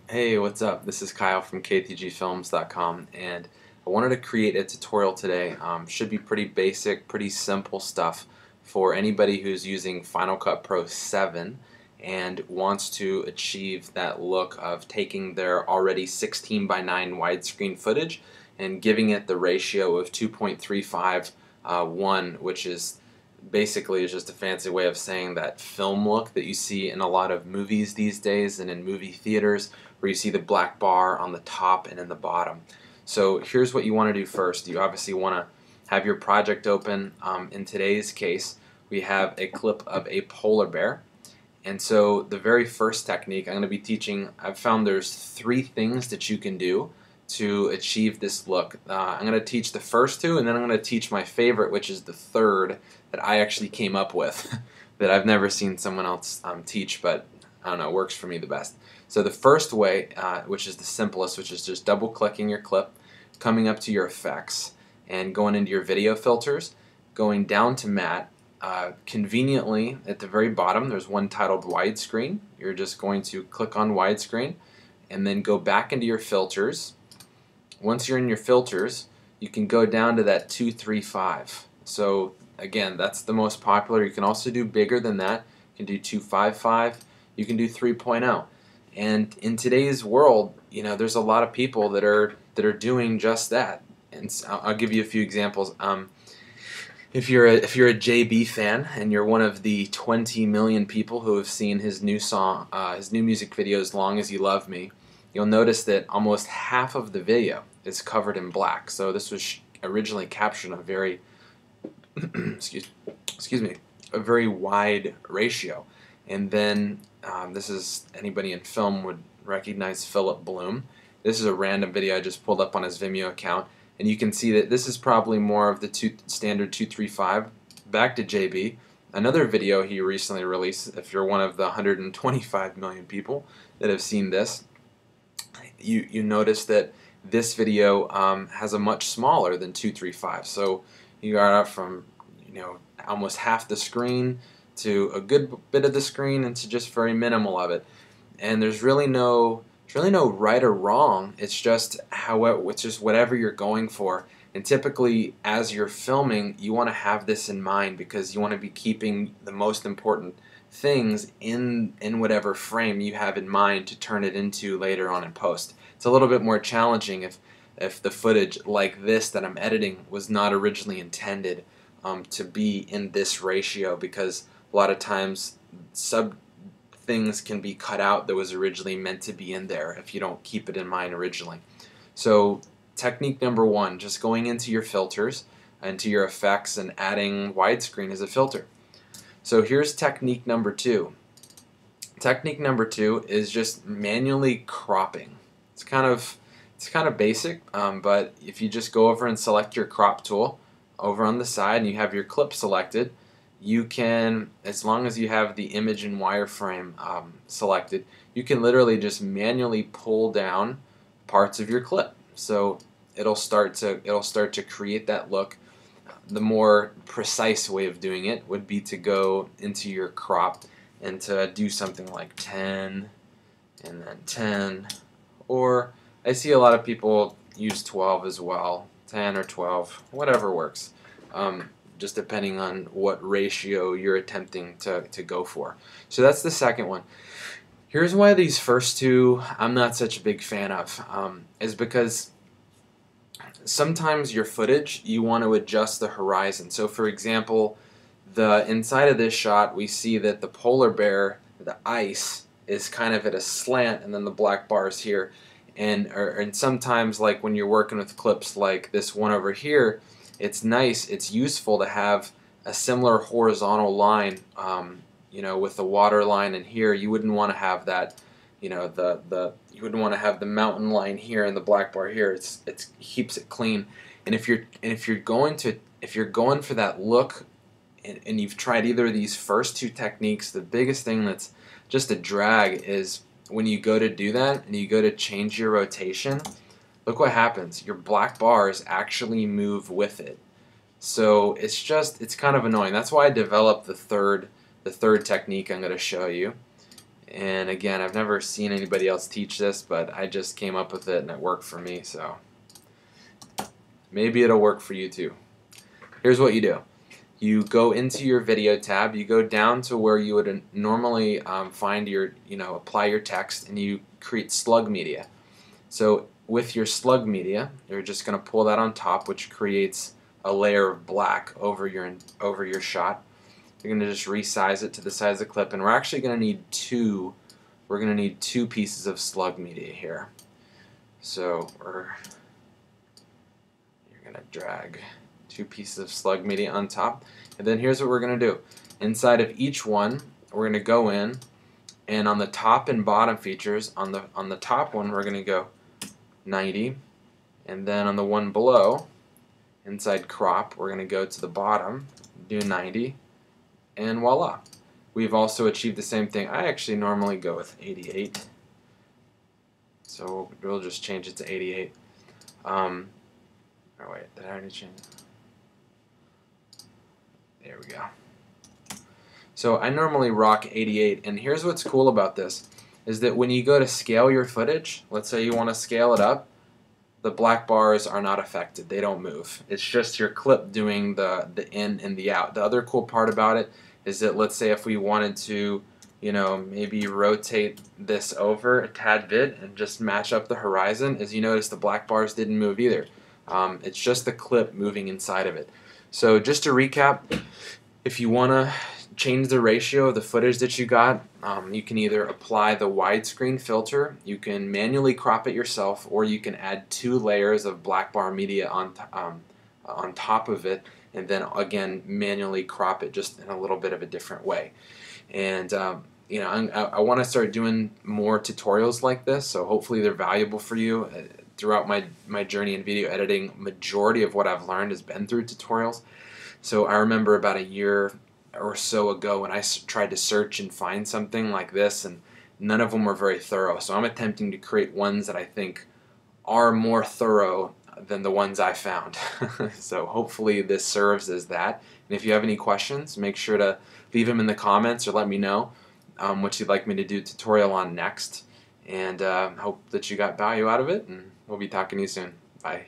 Hey, what's up? This is Kyle from ktgfilms.com, and I wanted to create a tutorial today. Should be pretty basic, pretty simple stuff for anybody who's using Final Cut Pro 7 and wants to achieve that look of taking their already 16 by 9 widescreen footage and giving it the ratio of 2.35 1, which is basically is just a fancy way of saying that film look that you see in a lot of movies these days and in movie theaters, where you see the black bar on the top and in the bottom. So here's what you want to do first. You obviously want to have your project open. In today's case, we have a clip of a polar bear. And so the very first technique I'm going to be teaching, I've found there's 3 things that you can do to achieve this look. I'm going to teach the first 2, and then I'm going to teach my favorite, which is the third that I actually came up with that I've never seen someone else teach, but I don't know, it works for me the best. So the first way, which is the simplest, which is just double clicking your clip, coming up to your effects, and going into your video filters, going down to matte. Conveniently, at the very bottom, there's one titled widescreen. You're just going to click on widescreen and then go back into your filters. Once you're in your filters, you can go down to that 235. So again, that's the most popular. You can also do bigger than that. You can do 255. You can do 3.0. And in today's world, you know, there's a lot of people that are doing just that. And so I'll give you a few examples. If you're a JB fan and you're one of the 20 million people who have seen his new song, his new music video, "As Long as You Love Me," you'll notice that almost half of the video is covered in black. So this was originally captured in a very excuse me, a very wide ratio. And then this is, anybody in film would recognize Philip Bloom. This is a random video I just pulled up on his Vimeo account, and you can see that this is probably more of the standard 235. Back to JB, another video he recently released. If you're one of the 125 million people that have seen this, you notice that this video has a much smaller than 235. So you got up from, you know, almost half the screen to a good bit of the screen and to just very minimal of it. And there's really no right or wrong. It's just it's just whatever you're going for. And typically, as you're filming, you want to have this in mind because you want to be keeping the most important things in whatever frame you have in mind to turn it into later on in post. It's a little bit more challenging if the footage like this that I'm editing was not originally intended to be in this ratio, because a lot of times sub things can be cut out that was originally meant to be in there if you don't keep it in mind originally. So technique number 1, just going into your filters, into your effects, and adding widescreen as a filter. So here's technique number 2. Technique number 2 is just manually cropping. It's kind of basic, but if you just go over and select your crop tool over on the side and you have your clip selected, you can, as long as you have the image and wireframe selected, you can literally just manually pull down parts of your clip. So it'll start to create that look. The more precise way of doing it would be to go into your crop and to do something like 10 and then 10, or I see a lot of people use 12 as well, 10 or 12, whatever works, just depending on what ratio you're attempting to go for. So that's the second one. Here's why these first 2 I'm not such a big fan of, is because sometimes your footage, you want to adjust the horizon. So for example, the inside of this shot, we see that the polar bear, the ice, is kind of at a slant, and then the black bar is here. And sometimes, like when you're working with clips like this one over here, it's nice, it's useful to have a similar horizontal line, you know, with the water line in here. You wouldn't want to have that, you know, you wouldn't want to have the mountain line here and the black bar here. It keeps it clean. And if you're going for that look, and you've tried either of these first 2 techniques, the biggest thing that's just a drag is when you go to do that and you go to change your rotation, look what happens. Your black bars actually move with it. So it's kind of annoying. That's why I developed the third technique I'm going to show you. And again, I've never seen anybody else teach this, but I just came up with it and it worked for me, so maybe it'll work for you too. Here's what you do. You go into your video tab, you go down to where you would normally find your, apply your text, and you create slug media. So with your slug media, you're just going to pull that on top, which creates a layer of black over your shot. You're going to just resize it to the size of the clip, and we're actually going to need two. We're going to need two pieces of slug media here. So you're going to drag two pieces of slug media on top, and then here's what we're going to do. Inside of each one, we're going to go in, and on the top and bottom features, on the top one, we're going to go 90, and then on the one below, inside crop, we're going to go to the bottom, do 90, and voila. We've also achieved the same thing. I actually normally go with 88, so we'll just change it to 88. Oh wait, did I already change it? There we go. So I normally rock 88, and here's what's cool about this, is that when you go to scale your footage, let's say you want to scale it up, the black bars are not affected. They don't move. It's just your clip doing the in and the out. The other cool part about it is that, let's say if we wanted to, maybe rotate this over a tad bit and just match up the horizon, as you notice the black bars didn't move either. It's just the clip moving inside of it. So just to recap, if you want to change the ratio of the footage that you got, you can either apply the widescreen filter, you can manually crop it yourself, or you can add 2 layers of black bar media on top of it, and then again manually crop it just in a little bit of a different way. And I want to start doing more tutorials like this, so hopefully they're valuable for you. Throughout my journey in video editing, majority of what I've learned has been through tutorials. So I remember about a year or so ago when I tried to search and find something like this, and none of them were very thorough. So I'm attempting to create ones that I think are more thorough than the ones I found. So hopefully this serves as that. And if you have any questions, make sure to leave them in the comments or let me know what you'd like me to do a tutorial on next. And hope that you got value out of it, and we'll be talking to you soon. Bye.